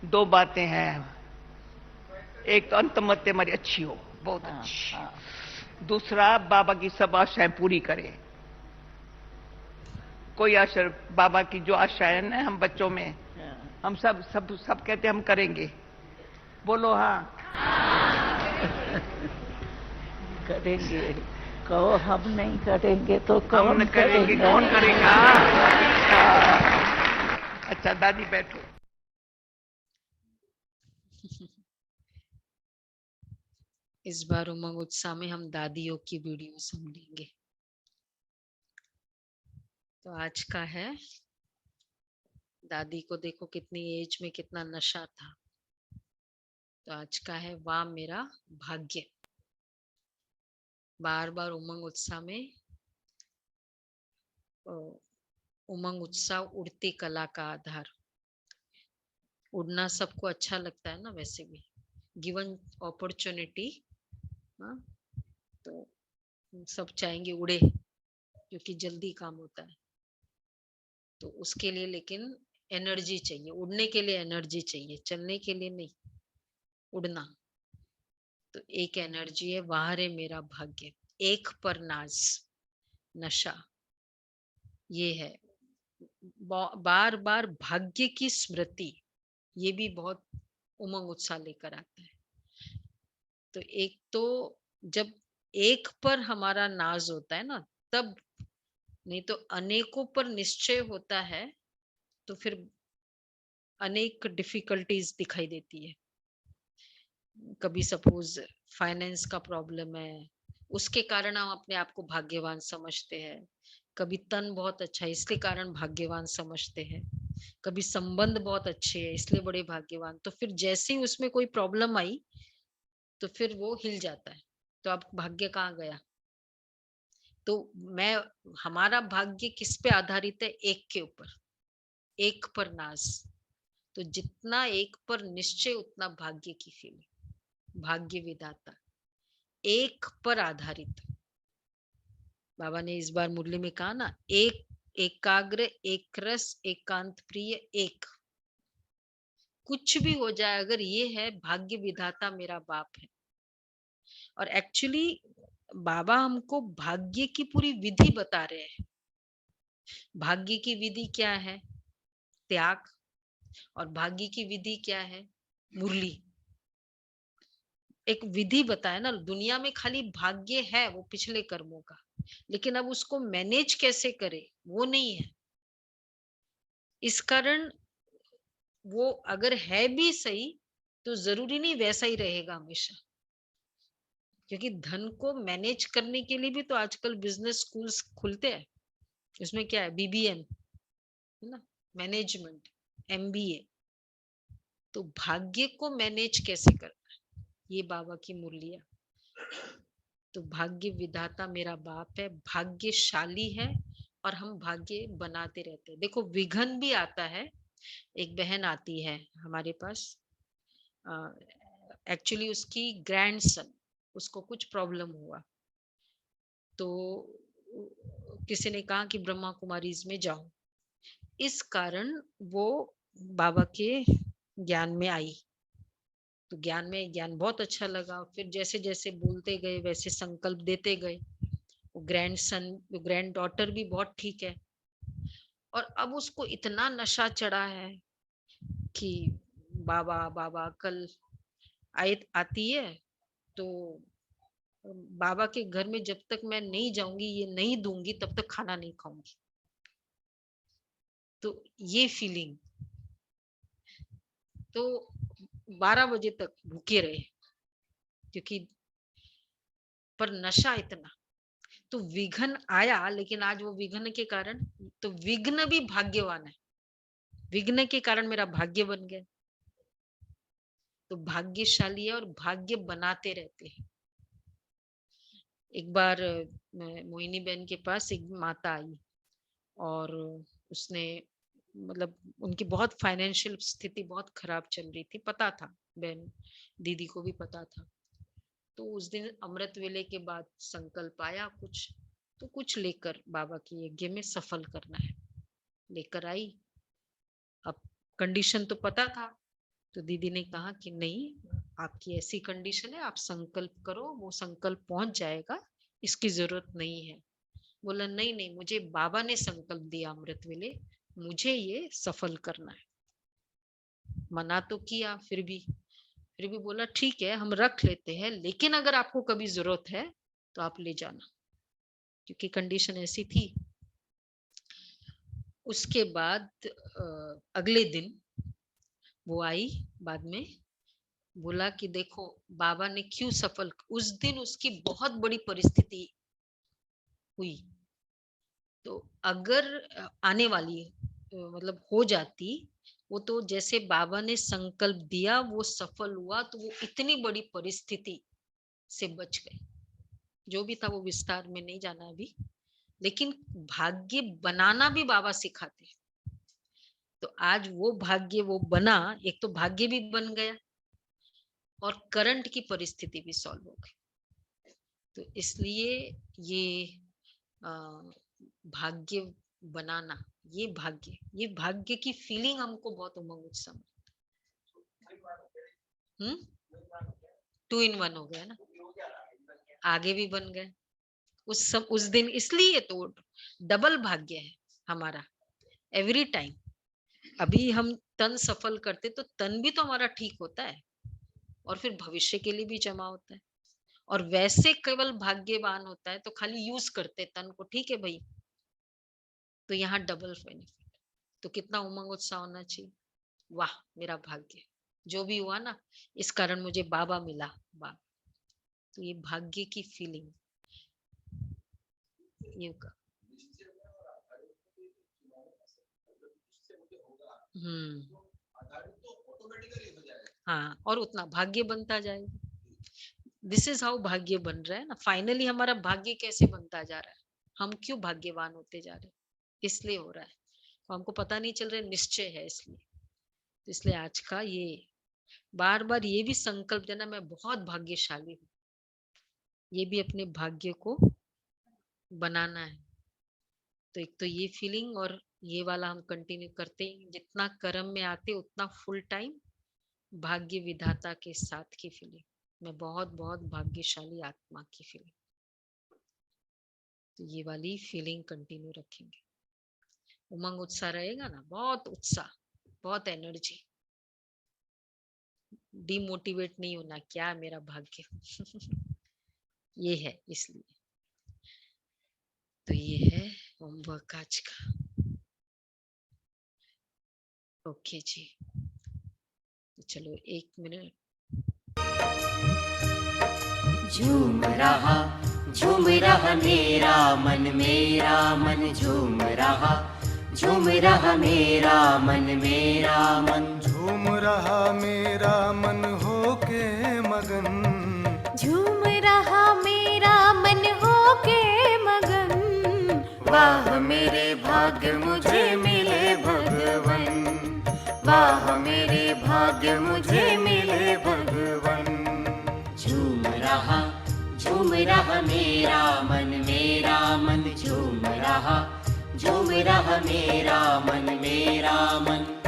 दो बातें हैं। एक तो अंतमत्य हमारी अच्छी हो, बहुत हाँ, अच्छी। हाँ। दूसरा, बाबा की सब आशाएं पूरी करे। कोई आशा, बाबा की जो आशाएं है ना हम बच्चों में, हाँ। हम सब सब सब कहते हम करेंगे। बोलो हाँ। करेंगे। कहो हम नहीं करेंगे तो हम कौन न करेंगे, करेगा? कौन करेगा? अच्छा दादी बैठो। इस बार उमंग उत्साह में हम दादियों की वीडियो सुनेंगे। तो आज का है, दादी को देखो कितनी एज में कितना नशा था। तो आज का है, वाह मेरा भाग्य। बार बार उमंग उत्साह में, उमंग उत्साह उड़ती कला का आधार। उड़ना सबको अच्छा लगता है ना, वैसे भी गिवन अपॉर्चुनिटी, तो सब चाहेंगे उड़े, क्योंकि जल्दी काम होता है। तो उसके लिए लेकिन एनर्जी चाहिए, उड़ने के लिए एनर्जी चाहिए, चलने के लिए नहीं, उड़ना। तो एक एनर्जी है, वाह रे मेरा भाग्य। एक पर नाज, नशा, ये है। बार बार भाग्य की स्मृति, ये भी बहुत उमंग उत्साह लेकर आता है। तो एक तो जब एक पर हमारा नाज होता है ना, तब, नहीं तो अनेकों पर निश्चय होता है तो फिर अनेक डिफिकल्टीज दिखाई देती है। कभी सपोज फाइनेंस का प्रॉब्लम है, उसके कारण हम अपने आप को भाग्यवान समझते हैं। कभी तन बहुत अच्छा है, इसके कारण भाग्यवान समझते हैं। कभी संबंध बहुत अच्छे है, इसलिए बड़े भाग्यवान। तो फिर जैसे ही उसमें कोई प्रॉब्लम आई तो फिर वो हिल जाता है। तो अब भाग्य कहाँ गया? तो मैं, हमारा भाग्य किस पे आधारित है? एक के ऊपर, एक पर नाज। तो जितना एक पर निश्चय उतना भाग्य की फीलिंग। भाग्य विधाता एक पर आधारित। बाबा ने इस बार मुरली में कहा ना, एक, एकाग्र, एक रस, एकांत प्रिय, एक। कुछ भी हो जाए, अगर ये है भाग्य विधाता मेरा बाप है। और एक्चुअली बाबा हमको भाग्य की पूरी विधि बता रहे हैं। भाग्य की विधि क्या है? त्याग। और भाग्य की विधि क्या है? मुरली। एक विधि बताया ना। दुनिया में खाली भाग्य है वो पिछले कर्मों का, लेकिन अब उसको मैनेज कैसे करे वो नहीं है। इस कारण वो अगर है भी सही तो जरूरी नहीं वैसा ही रहेगा हमेशा। क्योंकि धन को मैनेज करने के लिए भी तो आजकल बिजनेस स्कूल्स खुलते हैं। उसमें क्या है? बीबीएम है ना, मैनेजमेंट, एमबीए। तो भाग्य को मैनेज कैसे करना है, ये बाबा की मुरलियां। तो भाग्य विधाता मेरा बाप है, भाग्यशाली है, और हम भाग्य बनाते रहते हैं। देखो विघन भी आता है। एक बहन आती है हमारे पास, एक्चुअली उसकी ग्रैंडसन, उसको कुछ प्रॉब्लम हुआ। तो किसी ने कहा कि ब्रह्मा कुमारीज में जाओ। इस कारण वो बाबा के ज्ञान में आई। तो ज्ञान बहुत अच्छा लगा। फिर जैसे जैसे बोलते गए वैसे संकल्प देते गए। ग्रैंड सन, ग्रैंड डॉटर भी बहुत ठीक है। और अब उसको इतना नशा चढ़ा है कि बाबा बाबा कल आती है तो बाबा के घर में जब तक मैं नहीं जाऊंगी, ये नहीं दूंगी, तब तक खाना नहीं खाऊंगी। तो ये फीलिंग, तो 12 बजे तक भूखे रहे, क्योंकि पर नशा इतना। तो विघ्न आया, लेकिन आज वो विघ्न के कारण, तो विघ्न भी भाग्यवान है। विघ्न के कारण मेरा भाग्य बन गया। तो भाग्यशाली है और भाग्य बनाते रहते हैं। एक बार मोहिनी बहन के पास एक माता आई, और उसने, मतलब उनकी बहुत फाइनेंशियल स्थिति बहुत खराब चल रही थी, पता था, बहन दीदी को भी पता था। तो उस दिन अमृत वेले के बाद संकल्प आया कुछ, तो कुछ लेकर बाबा के यज्ञ में सफल करना है, लेकर आई। अब कंडीशन तो पता था, तो दीदी ने कहा कि नहीं, आपकी ऐसी कंडीशन है, आप संकल्प करो, वो संकल्प पहुंच जाएगा, इसकी जरूरत नहीं है। बोला नहीं नहीं, मुझे बाबा ने संकल्प दिया अमृत वेले, मुझे ये सफल करना है। मना तो किया, फिर भी बोला ठीक है, हम रख लेते हैं, लेकिन अगर आपको कभी जरूरत है तो आप ले जाना, क्योंकि कंडीशन ऐसी थी। उसके बाद अगले दिन वो आई, बाद में बोला कि देखो बाबा ने क्यों सफल, उस दिन उसकी बहुत बड़ी परिस्थिति हुई, तो अगर आने वाली मतलब हो जाती, वो तो जैसे बाबा ने संकल्प दिया वो सफल हुआ, तो वो इतनी बड़ी परिस्थिति से बच गए। जो भी था वो विस्तार में नहीं जाना अभी, लेकिन भाग्य बनाना भी बाबा सिखाते हैं। तो आज वो भाग्य वो बना, एक तो भाग्य भी बन गया और करंट की परिस्थिति भी सॉल्व हो गई। तो इसलिए ये भाग्य बनाना, ये भाग्य की फीलिंग हमको बहुत उमंग उत्साह में। 2 in 1 हो गया ना, आगे भी बन गए उस दिन, इसलिए तो डबल भाग्य है हमारा एवरी टाइम। अभी हम तन सफल करते तो तन भी तो हमारा ठीक होता है, और फिर भविष्य के लिए भी जमा होता है। और वैसे केवल भाग्यवान होता है तो खाली यूज करते तन को, ठीक है भाई, तो यहाँ डबल बेनिफिट। तो कितना उमंग उत्साह होना चाहिए, वाह मेरा भाग्य, जो भी हुआ ना इस कारण मुझे बाबा मिला, बाबा। तो ये भाग्य की फीलिंग, ये हाँ, और उतना भाग्य बनता जाएगा। दिस इज हाउ भाग्य बन रहा है ना। फाइनली हमारा भाग्य कैसे बनता जा रहा है, हम क्यों भाग्यवान होते जा रहे हैं, इसलिए हो रहा है, तो हमको पता नहीं चल रहा है, निश्चय है इसलिए आज का ये बार बार ये भी संकल्प देना, मैं बहुत भाग्यशाली हूँ, ये भी अपने भाग्य को बनाना है। तो एक तो ये फीलिंग, और ये वाला हम कंटिन्यू करते हैं, जितना कर्म में आते उतना फुल टाइम भाग्य विधाता के साथ की फीलिंग, मैं बहुत बहुत भाग्यशाली आत्मा की फीलिंग। तो ये वाली फीलिंग कंटिन्यू रखेंगे। उमंग उत्साह रहेगा ना, बहुत उत्साह, बहुत एनर्जी, डिमोटिवेट नहीं होना, क्या मेरा भाग्य ये है, इसलिए। तो ये है होमवर्क आज का। ओके जी, तो चलो 1 मिनट। झूम रहा मेरा मन, मेरा मन झूम रहा मेरा मन, मेरा मन झूम रहा मेरा मन होके मगन, झूम रहा मेरा मन होके मगन। वाह मेरे भाग्य मुझे मिले भगवन, वाह मेरे भाग्य मुझे मिले भगवन। झूम रहा मेरा मन, मेरा मन झूम रहा मेरा मन, मेरा मन।